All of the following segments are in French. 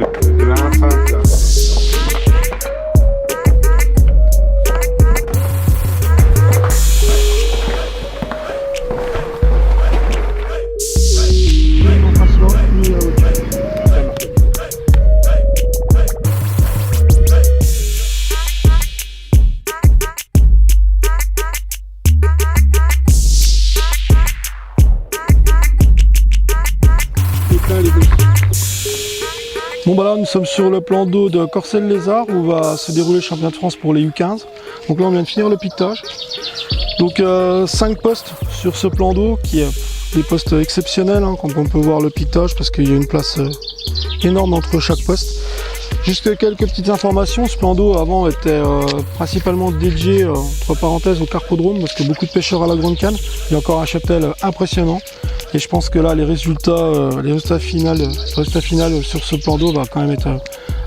de la face là. Bon bah là nous sommes sur le plan d'eau de Corcelles-les-Arts où va se dérouler le championnat de France pour les U15. Donc là on vient de finir le piquetage. Donc 5 postes sur ce plan d'eau qui est des postes exceptionnels hein, quand on peut voir le piquetage parce qu'il y a une place énorme entre chaque poste. Juste quelques petites informations, ce plan d'eau avant était principalement dédié entre parenthèses au carpodrome parce que beaucoup de pêcheurs à la grande canne. Il y a encore un cheptel impressionnant. Et je pense que là, les résultats finaux sur ce plan d'eau va quand même être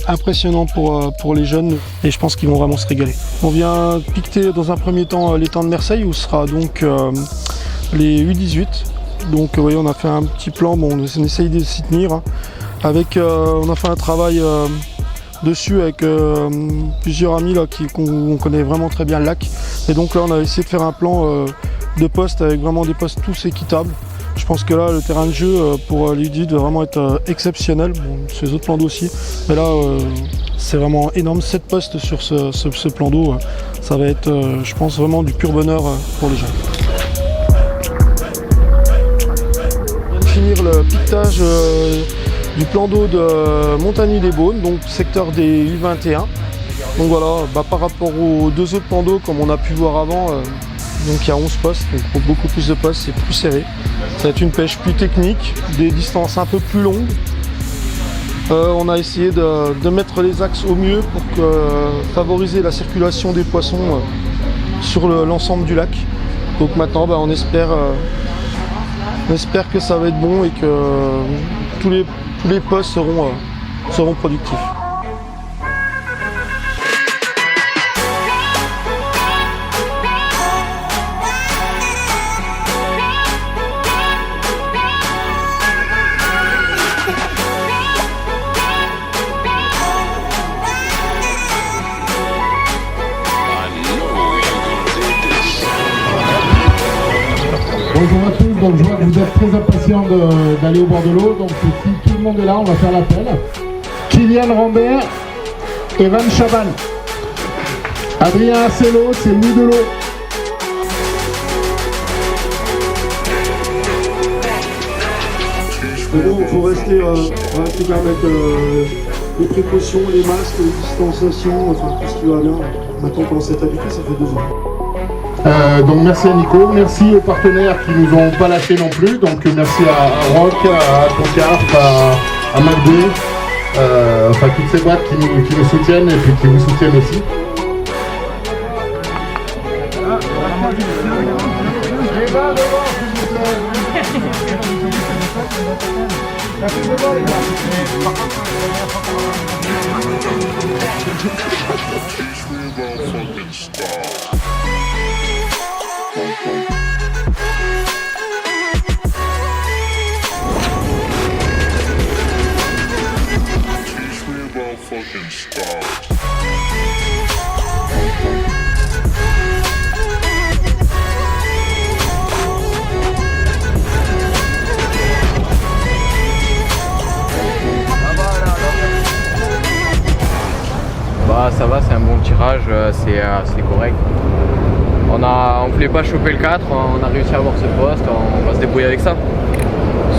impressionnant pour les jeunes. Et je pense qu'ils vont vraiment se régaler. On vient piqueter dans un premier temps l'étang de Merseille où sera donc les U18. Donc vous voyez, on a fait un petit plan, bon, on essaye de s'y tenir. Hein, on a fait un travail dessus avec plusieurs amis là, qu'on connaît vraiment très bien le lac. Et donc là, on a essayé de faire un plan de postes avec vraiment des postes tous équitables. Je pense que là, le terrain de jeu pour l'U18 va vraiment être exceptionnel. Bon, sur les autres plans d'eau aussi. Mais là, c'est vraiment énorme. 7 postes sur ce plan d'eau. Ça va être, je pense, vraiment du pur bonheur pour les jeunes. On vient de finir le piquetage du plan d'eau de Montagny-les-Beaunes, donc secteur des U21. Donc voilà, par rapport aux deux autres plans d'eau, comme on a pu voir avant, donc il y a 11 postes, donc pour beaucoup plus de postes, c'est plus serré. Ça va être une pêche plus technique, des distances un peu plus longues. On a essayé de mettre les axes au mieux pour favoriser la circulation des poissons sur l'ensemble du lac. Donc maintenant, on espère que ça va être bon et que tous les postes seront productifs. Bonjour à tous, donc je vois que vous êtes très impatients d'aller au bord de l'eau, donc si tout le monde est là, on va faire l'appel. Kylian Rambert, Evan Chaban, Adrien Assello, c'est lui de l'eau. Bon, il faut rester quand même avec les précautions, les masques, les distanciations, enfin tout ce qui va bien. Maintenant qu'on s'est habitué, ça fait 2 ans. Donc merci à Nico, merci aux partenaires qui nous ont pas lâchés non plus, donc merci à Rock, à Tonkarp, à McDo, enfin toutes ces boîtes qui nous soutiennent et puis qui vous soutiennent aussi. Ça va, c'est un bon tirage, c'est correct. On voulait pas choper le 4, on a réussi à avoir ce poste, on va se débrouiller avec ça.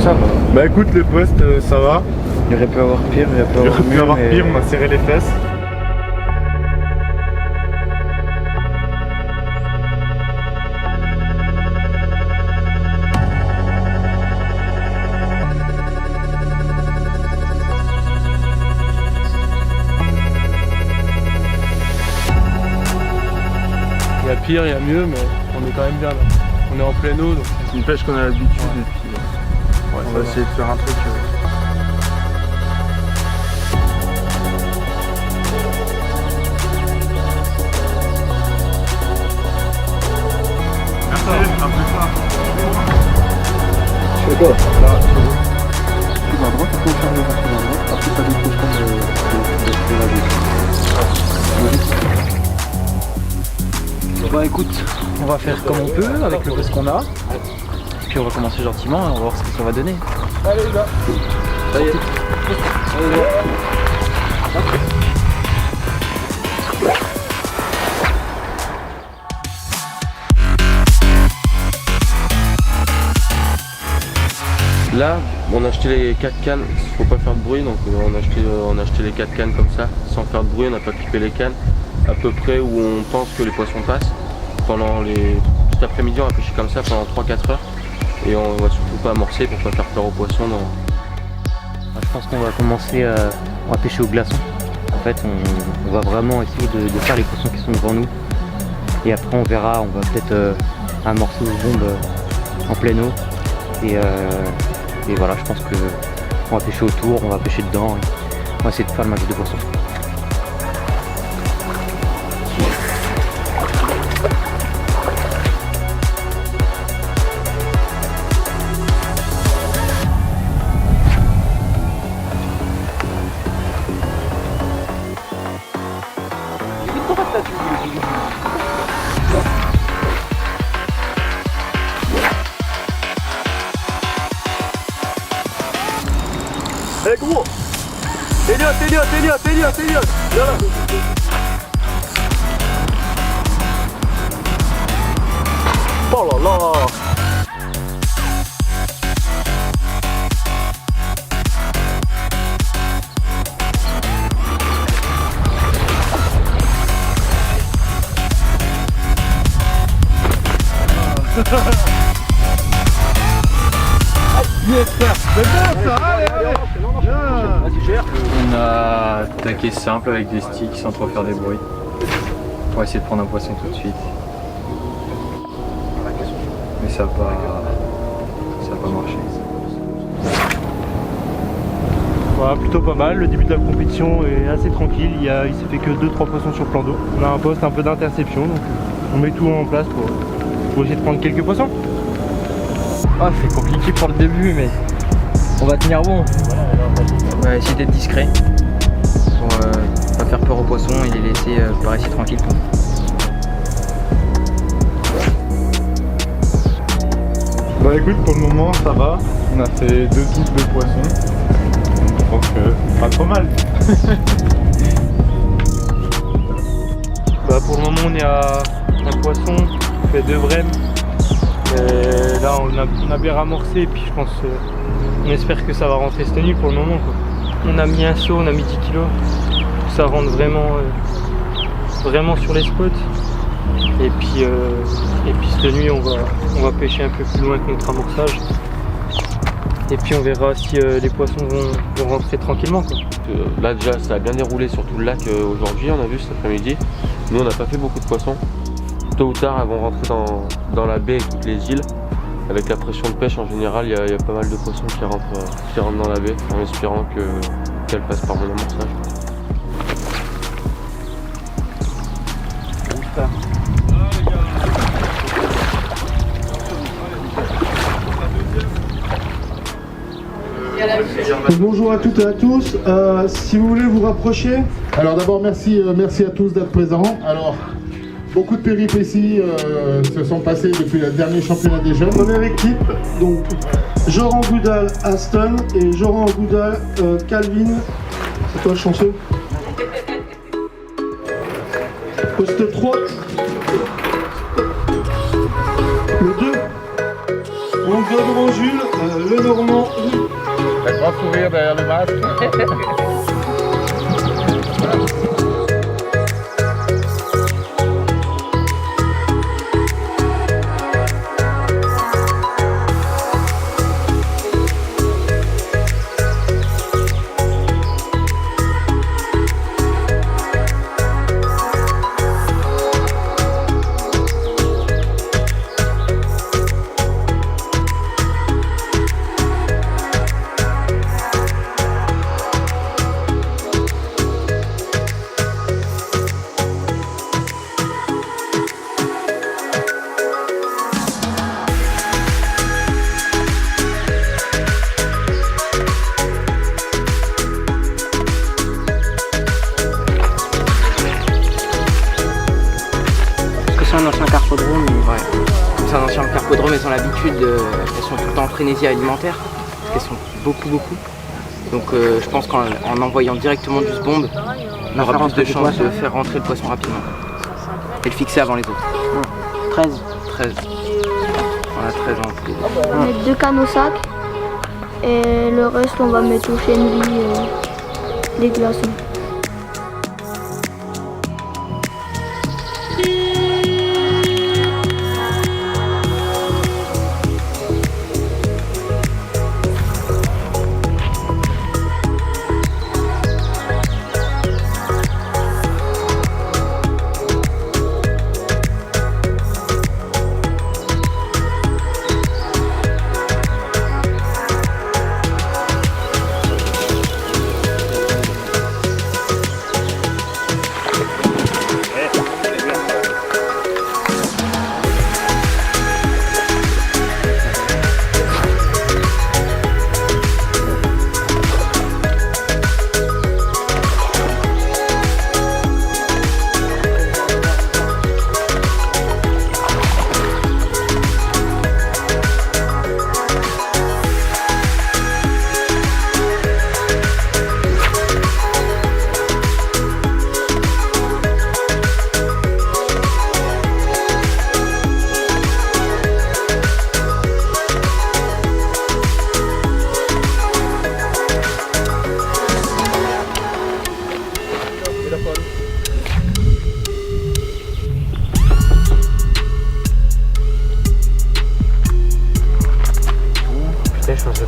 Ça va. Bah écoute, les postes, ça va. Il aurait pu avoir pire, On a serré les fesses. Il y a pire, il y a mieux, mais on est quand même bien là. On est en pleine eau, donc C'est une pêche qu'on a l'habitude et puis on va essayer de faire un truc. Merci, un plus tard. Je fais quoi? Là, tu vas à droite, tu peux charger vers la droite, après ça décroche comme écoute, on va faire comme on peut avec le poste qu'on a. Puis on va commencer gentiment et on va voir ce que ça va donner. Allez les gars. Ça y est. Là, on a acheté les 4 cannes, faut pas faire de bruit, donc on a acheté les 4 cannes comme ça, sans faire de bruit, on n'a pas clippé les cannes, à peu près où on pense que les poissons passent. Cet après-midi, on va pêcher comme ça pendant 3-4 heures, et on va surtout pas amorcer pour pas faire peur aux poissons. Je pense qu'on va commencer, on va pêcher au glaçon. En fait, on va vraiment essayer de faire les poissons qui sont devant nous, et après on verra, on va peut-être amorcer aux bombes en pleine eau. Et voilà, je pense qu'on va pêcher autour, on va pêcher dedans, et on va essayer de faire le match de poissons. Eh gros, Elliot, viens là. Oh là là. On a attaqué simple avec des sticks sans trop faire des bruits pour essayer de prendre un poisson tout de suite. Mais ça n'a pas marché. Voilà, plutôt pas mal. Le début de la compétition est assez tranquille. Il s'est fait que 2-3 poissons sur plan d'eau. On a un poste un peu d'interception, donc on met tout en place pour essayer de prendre quelques poissons. Ah, c'est compliqué pour le début, mais on va tenir bon. On va essayer d'être discret pour pas faire peur aux poissons et les laisser par ici tranquilles. Bah écoute, pour le moment ça va. On a fait 2 touches de poissons. Donc pas trop mal. Bah, pour le moment, on est à un poisson, on fait 2 vrèmes. Mais là, on a bien ramorcé, et puis je pense, on espère que ça va rentrer cette nuit pour le moment, quoi. On a mis un seau, on a mis 10 kilos, pour que ça rentre vraiment sur les spots. Et puis cette nuit, on va pêcher un peu plus loin que notre amorçage. Et puis on verra si les poissons vont rentrer tranquillement, quoi. Là déjà, ça a bien déroulé sur tout le lac aujourd'hui, on a vu cet après-midi. Nous, on n'a pas fait beaucoup de poissons. Tôt ou tard, elles vont rentrer dans la baie avec toutes les îles. Avec la pression de pêche en général, il y a pas mal de poissons qui rentrent dans la baie, en espérant qu'elles passent par mon amorçage. Bonjour à toutes et à tous. Si vous voulez vous rapprocher. Alors d'abord merci à tous d'être présents. Alors beaucoup de péripéties se sont passées depuis le dernier championnat des jeunes. Première équipe, donc Joran Goudal, Aston, et Joran Goudal, Calvin. C'est toi le chanceux? Poste 3. Le 2. Donc devant Jules, le Normand. Un grand sourire derrière le masque. hippodromes elles ont l'habitude, elles sont tout le temps en frénésie alimentaire, parce qu'elles sont beaucoup. Donc je pense qu'en envoyant directement du bombe, on aura plus de chances de faire rentrer le poisson rapidement. Et le fixer avant les autres. 13. On a 13 ans. On va mettre 2 cannes au sac et le reste on va mettre au chenilles des glaçons.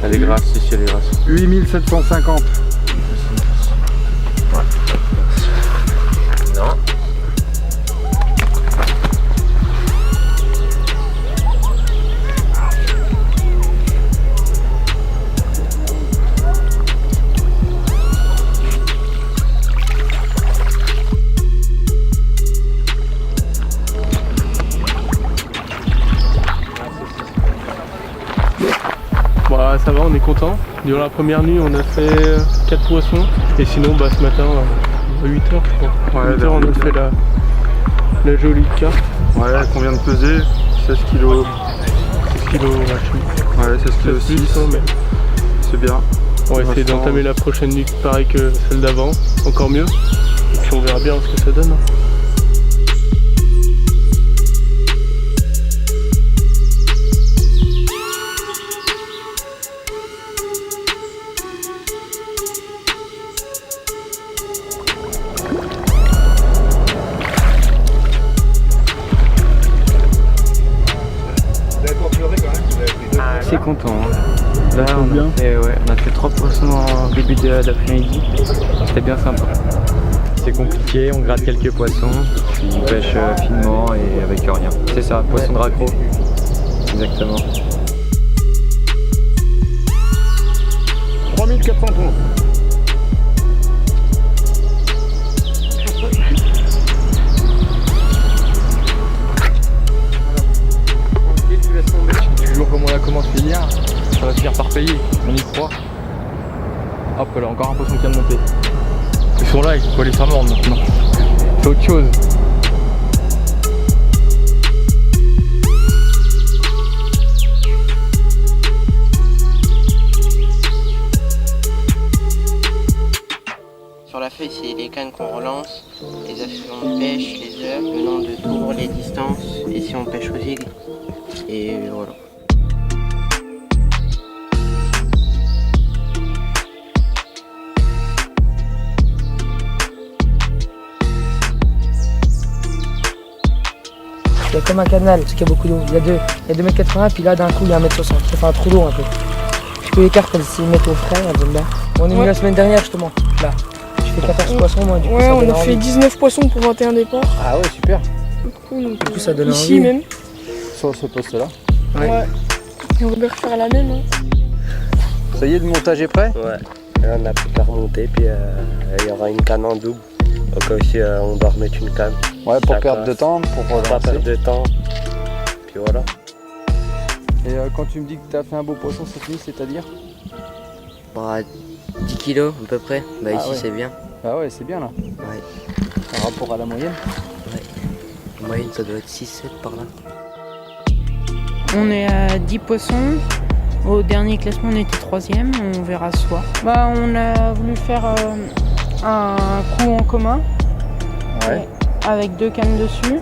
Elle est grasse, si elle est grasse. 8750. Non. Bah, ça va, on est content. Durant la première nuit, on a fait 4 poissons. Et sinon, bah, ce matin, à 8h, je crois. Ouais, 8h, on a fait la jolie carte. Ouais, qu'on vient de peser, 16 kg. 6 kilos, Ouais, 16 kg 6, mais c'est bien. on va essayer d'entamer la prochaine nuit pareil que celle d'avant, encore mieux. Et puis on verra bien ce que ça donne. C'est content. Hein. Là, on a fait 3 poissons en début d'après-midi. C'était bien sympa. C'est compliqué, on gratte quelques poissons, puis on pêche finement et avec rien. C'est ça, poisson de raccro. Exactement. 3400 tonnes. Du jour comme on a commencé hier, ça va finir par payer, on y croit. Hop là, encore un poisson qui vient de monter. Ils sont là, il faut les faire mordre maintenant. C'est autre chose. Sur la feuille, c'est les cannes qu'on relance, les actions de pêche, les heures, le nombre de tours, les distances, et si on pêche aux aigles. Et voilà. Il y a comme un canal, parce qu'il y a beaucoup d'eau. Il y a 2 m 80, puis là d'un coup il y a 1 m 60. Ça fait un trou d'eau un peu. Je peux les cartes, elles s'y mettent au frais, elles viennent là. On est venu la semaine dernière justement, là. Je fais 14 poissons moi, du coup ça on donne a fait envie. 19 poissons pour 21 départs. Ah ouais, super. Du coup ça donne ici envie. même. Sur ce poste-là. Ouais. Et on va refaire la même. Hein. Ça y est, le montage est prêt? Ouais. Là, on a plus qu'à remonter, puis il y aura une canne en double. Au cas où si on doit remettre une canne. Ouais, pour Ça perdre passe. de temps, pour Pas perdre de temps. Puis voilà. Et quand tu me dis que tu as fait un beau poisson cette nuit, c'est-à-dire? Bah, 10 kilos à peu près. Bah, Ah ici ouais. c'est bien. Ah ouais, c'est bien là. Ouais. Par rapport à la moyenne. En moyenne, ça doit être 6-7 par là. On est à 10 poissons. Au dernier classement, on était 3e. On verra ce soir. On a voulu faire un coup en commun. Ouais. Avec 2 cannes dessus.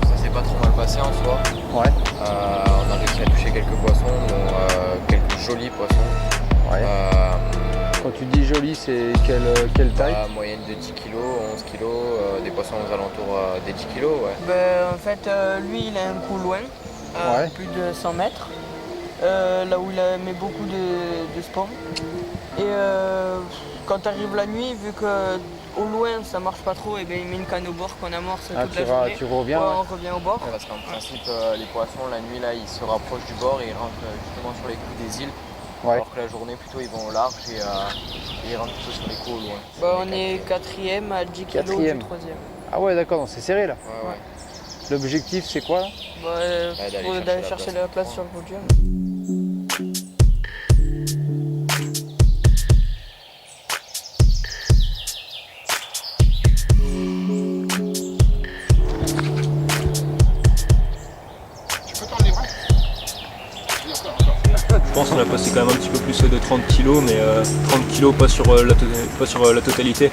Ça s'est pas trop mal passé en soi. Ouais. On a réussi à toucher quelques poissons, dont quelques jolis poissons. Ouais. Quand tu dis joli, c'est quelle taille? Moyenne de 10 kg, 11 kg, des poissons aux alentours des 10 kg. Ouais. En fait, lui, il a un coup loin, à plus de 100 mètres, là où il met beaucoup de spawn. Et quand arrive la nuit, vu que au loin ça marche pas trop, et il met une canne au bord qu'on amorce toute la journée. Tu reviens on revient au bord. Parce qu'en principe, les poissons, la nuit, là, ils se rapprochent du bord et ils rentrent justement sur les coups des îles. Alors que la journée, plutôt, ils vont au large et ils rentrent plutôt sur les coups au loin. On est 4e à 10 kg du 3e. Ah ouais, d'accord, donc c'est serré là. Ouais. L'objectif, c'est quoi là? D'aller chercher la place sur le podium. Je pense qu'on a passé quand même un petit peu plus de 30 kg, mais 30 kg pas sur la totalité.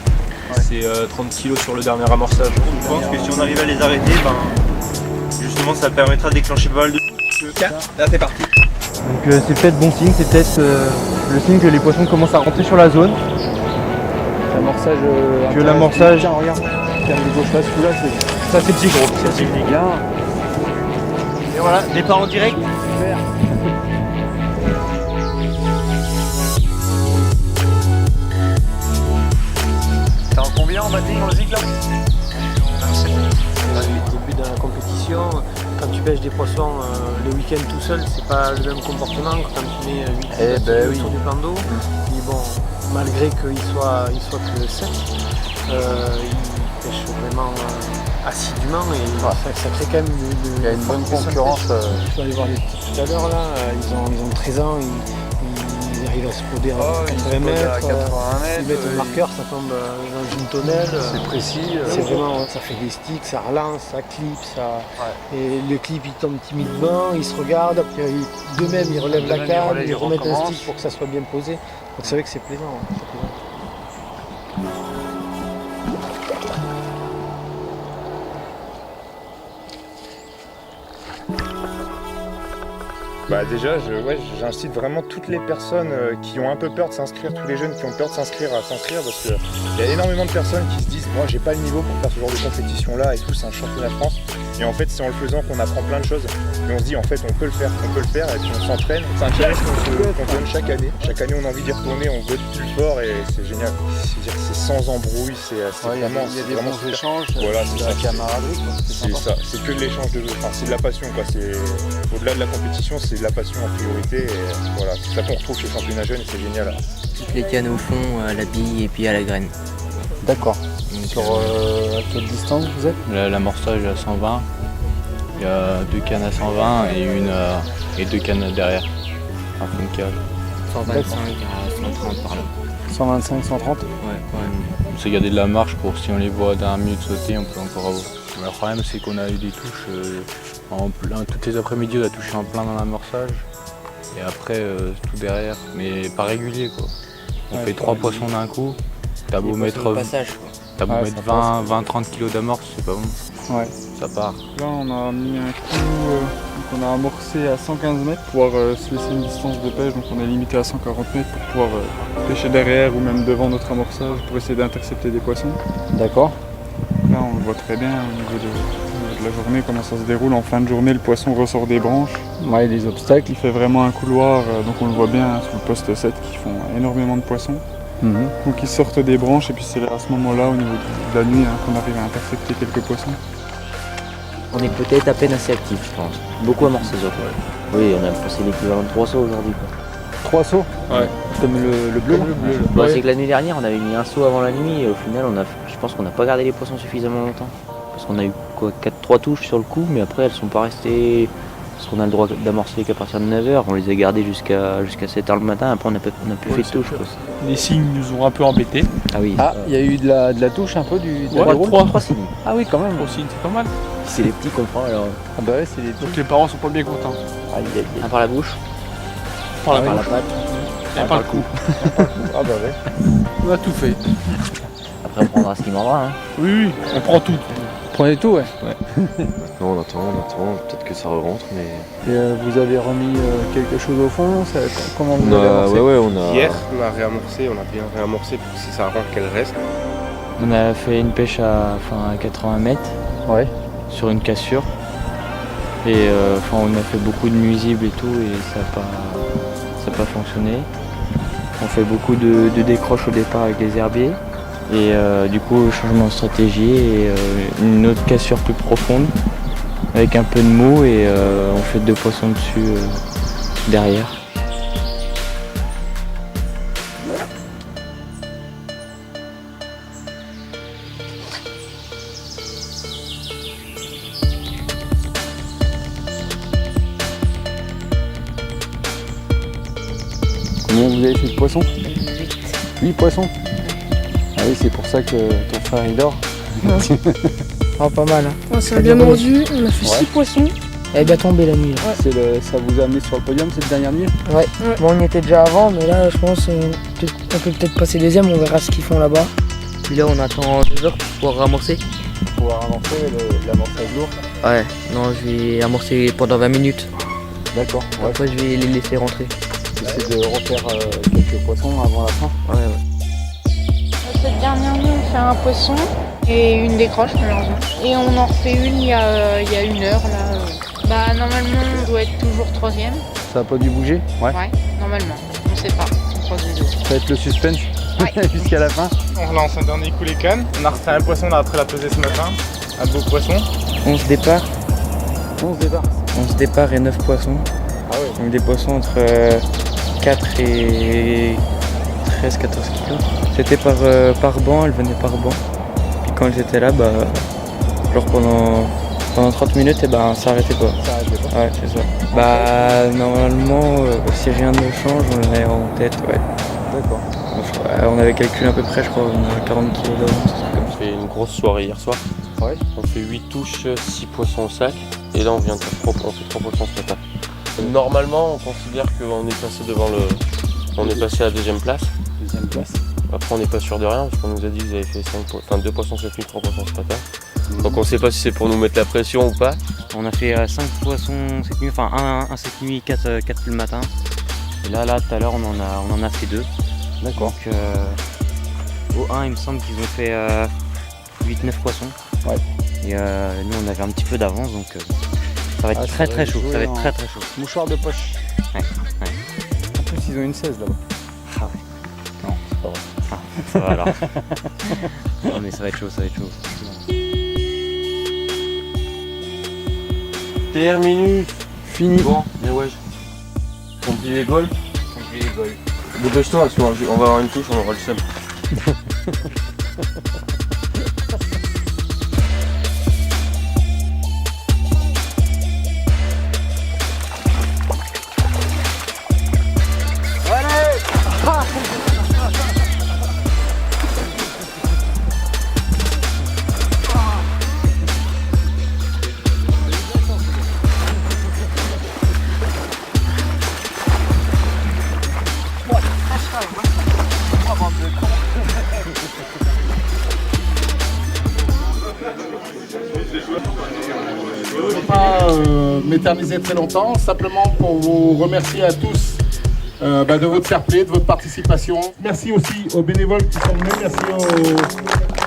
C'est 30 kg sur le dernier amorçage. Je pense que si on arrive à les arrêter, justement ça permettra de déclencher pas mal de... Là c'est parti. Donc c'est peut-être bon signe, c'est peut-être le signe que les poissons commencent à rentrer sur la zone. L'amorçage, tiens regarde, de gauche là, celui-là, ça c'est petit gros, c'est bien. Et voilà, départ en direct. Super. T'es en combien en batting dans le zig là? Le début de la compétition, quand tu pêches des poissons le week-end tout seul, c'est pas le même comportement que quand tu mets 8 sur du plan d'eau. Mais bon, malgré qu'il soit que 7, il pêche vraiment assidûment et ça crée quand même il y a une bonne concurrence. Je suis allé voir les petits tout à l'heure là, ils ont 13 ans, ils arrivent à se poder à 80 mètres, ils mettent un marqueur, ça tombe dans une tonnelle. C'est précis. C'est vraiment, ça fait des sticks, ça relance, ça clip, et le clip il tombe timidement, ils se regardent, après d'eux-mêmes ils relèvent la canne, ils remettent un stick pour que ça soit bien posé. Donc c'est vrai que c'est plaisant. Déjà, j'incite vraiment toutes les personnes qui ont un peu peur de s'inscrire, tous les jeunes qui ont peur de s'inscrire, à s'inscrire parce qu'il y a énormément de personnes qui se disent moi j'ai pas le niveau pour faire ce genre de compétition là et tout, c'est un championnat de France. Et en fait c'est en le faisant qu'on apprend plein de choses. Et on se dit en fait on peut le faire et puis on s'entraîne. C'est un challenge qu'on donne chaque année. Chaque année on a envie d'y retourner, on veut être plus fort et c'est génial. C'est sans embrouille, c'est vraiment. Il y a des bons échanges, voilà, c'est la camaraderie. C'est ça, c'est que de l'échange c'est de la passion quoi. C'est au-delà de la compétition, c'est de la passion en priorité et voilà, c'est ça qu'on retrouve chez Championnat Jeune et c'est génial. Toutes les cannes au fond, à la bille et puis à la graine. D'accord. Sur à quelle distance vous êtes? L'amorçage à 120, il y a 2 cannes à 120 et 2 cannes derrière, à fond de cage. 125 à 130 par là. 125, 130? Ouais. On s'est gardé de la marche pour si on les voit d'un minute sauter, on peut encore avoir. Le problème c'est qu'on a eu des touches en plein, toutes les après-midi on a touché en plein dans l'amorçage et après tout derrière, mais pas régulier quoi. On fait 3 poissons d'un coup, t'as beau mettre 20-30 kg d'amorce, c'est pas bon. Ouais. Ça part. Là on a mis un coup, on a amorcé à 115 mètres pour pouvoir se laisser une distance de pêche, donc on est limité à 140 mètres pour pouvoir pêcher derrière ou même devant notre amorçage pour essayer d'intercepter des poissons. D'accord. Là on le voit très bien au niveau de la journée, comment ça se déroule. En fin de journée le poisson ressort des branches. Ouais, des obstacles. Il fait vraiment un couloir, donc on le voit bien sous le poste 7 qui font énormément de poissons. Donc ils sortent des branches et puis c'est à ce moment-là, au niveau de la nuit, qu'on arrive à intercepter quelques poissons. On est peut-être à peine assez actifs, je pense. Beaucoup amorcé surtout. Oui, on a passé l'équivalent de 3 sauts aujourd'hui. 3 sauts? Ouais. Comme le bleu. Bon, c'est que la nuit dernière, on avait mis un saut avant la nuit et au final, je pense qu'on n'a pas gardé les poissons suffisamment longtemps. Parce qu'on a eu 3 touches sur le coup, mais après elles sont pas restées parce qu'on a le droit d'amorcer qu'à partir de 9h. On les a gardés jusqu'à 7h le matin, après on a plus fait de touche. Quoi. Les signes nous ont un peu embêtés. Ah oui. Ah, il y a eu de la touche un peu du trois signes. Ah oui, quand même. 3 signes, c'est pas mal. C'est les petits qu'on prend alors. Ah bah ouais, c'est les touches. Donc les parents sont pas bien contents. Un par la bouche, Par la par la patte, Et par le cou. Ah bah ouais. On a tout fait. après on prendra ce qu'il mordra. Hein. Oui, on prend tout. Prenez tout, ouais. Non, on attend, peut-être que ça rentre, mais... Et vous avez remis quelque chose au fond, comment vous avez amorcé? on a... Hier, on a réamorcé, on a bien réamorcé pour que si ça rentre qu'elle reste. On a fait une pêche à 80 mètres sur une cassure. Et on a fait beaucoup de nuisibles et tout et ça n'a pas fonctionné. On fait beaucoup de décroches au départ avec les herbiers. Et du coup, changement de stratégie et une autre cassure plus profonde avec un peu de mou et on fait 2 poissons dessus derrière. Combien vous avez fait de poissons? 8 poissons. Ah oui, c'est pour ça que ton frère il dort. Ah, pas mal. Hein. Ouais, ça a bien mordu, on a fait 6 poissons. Elle est bien tombée la nuit. Là. Ça vous a amené sur le podium cette dernière nuit? Ouais. Bon, on y était déjà avant, mais là, je pense on peut peut-être passer deuxième, on verra ce qu'ils font là-bas. Puis là, on attend 2 heures pour pouvoir ramorcer. Pour pouvoir amorcer l'amorçage lourd? Ouais, non, je vais amorcer pendant 20 minutes. D'accord. Ouais. Après, je vais les laisser rentrer. Essayer de refaire quelques poissons avant la fin? Ouais. Cette dernière nuit, on fait un poisson et une décroche malheureusement. Et on en refait une il y a 1 heure là. Bah normalement on doit être toujours 3e. Ça n'a pas dû bouger? Ouais, normalement. On sait pas. On croise les doigts. Ça va être le suspense jusqu'à la fin. On relance un dernier coup les cannes. On a refait un poisson, on a après la pesée ce matin. Un beau poisson. 11 départs. 11 départs. 11 départs et 9 poissons. Ah ouais. Donc des poissons entre 4 et 13-14 kilos. C'était par banc, elle venait par banc. Puis quand j'étais là, genre pendant 30 minutes, et ça arrêtait pas. Ça arrêtait pas? Ouais, c'est ça. Normalement, si rien ne change, on est en tête, ouais. D'accord. On avait calculé à peu près, je crois, on a 40 kilos d'avance. On fait une grosse soirée hier soir. Ouais. On fait 8 touches, 6 poissons au sac. Et là, on fait 3 poissons ce matin. Normalement, on considère qu'on est passé on est passé à la 2e place. Deuxième place. Après, on n'est pas sûr de rien, parce qu'on nous a dit que vous avez fait 2 poissons cette nuit, 3 poissons ce matin. Donc on ne sait pas si c'est pour nous mettre la pression ou pas. On a fait 5 poissons cette nuit, enfin un cette nuit, 4 le matin. Et là tout à l'heure on en a fait 2. D'accord. Donc au 1 il me semble qu'ils ont fait 8-9 poissons. Ouais. Et nous on avait un petit peu d'avance donc ça va être très chaud. Ça va être très chaud. Mouchoir de poche. Ouais. En plus ils ont une 16 là-bas. Ah ouais. Non, c'est pas vrai. Ah, ça va alors. Non mais ça va être chaud. Terminus. Fini. Bon, mais ouais. On plie les goals. Dépêche-toi, parce qu'on va avoir une touche, on aura le seum. Je ne vais pas m'éterniser très longtemps, simplement pour vous remercier à tous de votre fair play, de votre participation. Merci aussi aux bénévoles qui sont venus, merci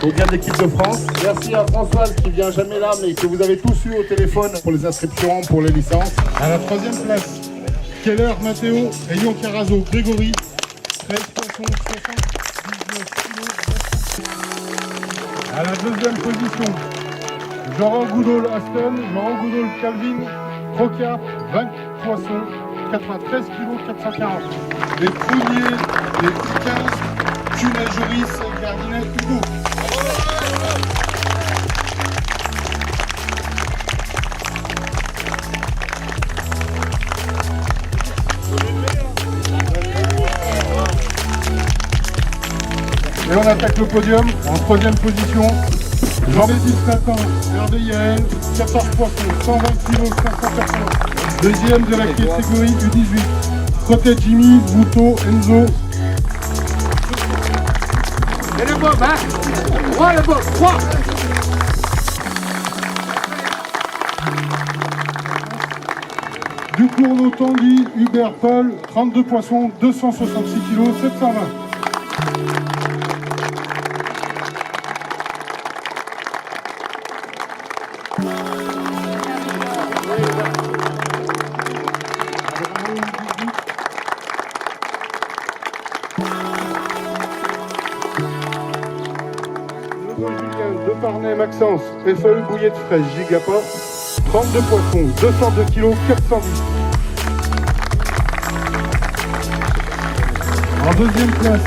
aux gars de l'équipe de France. Merci à Françoise qui vient jamais là, mais que vous avez tous eu au téléphone pour les inscriptions, pour les licences. À la 3e place, Keller, Mathéo, Rayon Carazo, Grégory, 13 poissons, 79 kilos. À la 2e position, Jean Goudol Aston, Jean Goudol Calvin, Croca, 20 poissons, 93 kg 440. Les Pruniers, les 15, Tunet Joris, Gardinet Hugo. Et on attaque le podium en 3e position. Jean-Baptiste Nathan, Hervé Yael, 14 poissons, 120 kg, 580. Deuxième de la catégorie U18. Crottet Jimmy, Bouto, Enzo. Et le bob, hein 3 le bob, 3. Ducournau Tanguy, Hubert Paul, 32 poissons, 266 kg, 720. De Parnay, Maxence, FAE bouillie de fraîche, Gigaport, 32 poissons, 202 kg, 410. En deuxième place,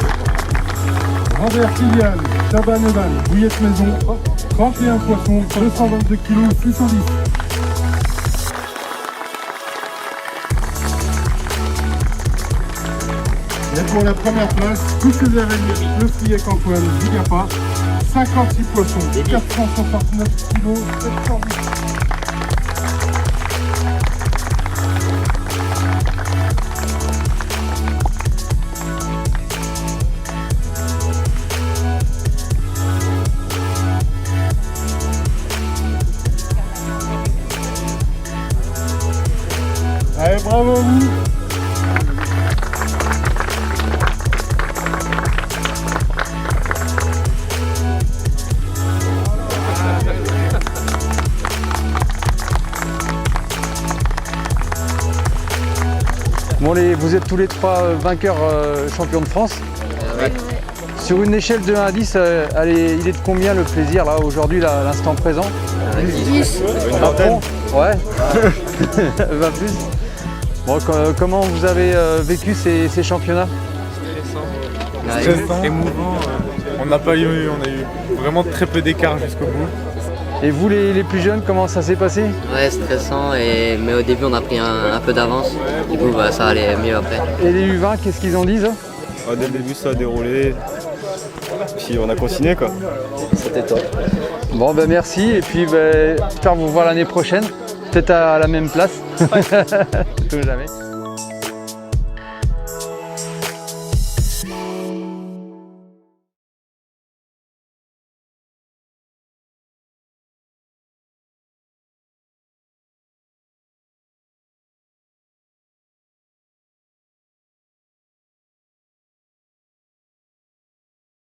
Rambert Kylian, Chaban Evan, bouillette maison, 31 poissons, 222 kg, 610. Et pour la première place, tous ces araignées, le Fliec Antoine, Gigapa, 56 poissons, 469 kg, 710. Allez, bravo à vous! Bon, vous êtes tous les trois vainqueurs champions de France. Ouais. Sur une échelle de 1 à 10, allez, il est de combien le plaisir là aujourd'hui, là, à l'instant présent 10. Une vingtaine. Ouais. 20 plus. Bon, comment vous avez vécu ces championnats? Stressant, émouvant. On a eu vraiment très peu d'écart jusqu'au bout. Et vous les plus jeunes, comment ça s'est passé? Ouais, stressant, mais au début on a pris un peu d'avance, du coup ça allait mieux après. Et les U20, qu'est-ce qu'ils en disent? Dès le début ça a déroulé, puis on a continué quoi. C'était top. Bon ben merci, et puis j'espère vous voir l'année prochaine, peut-être à la même place. Tout jamais.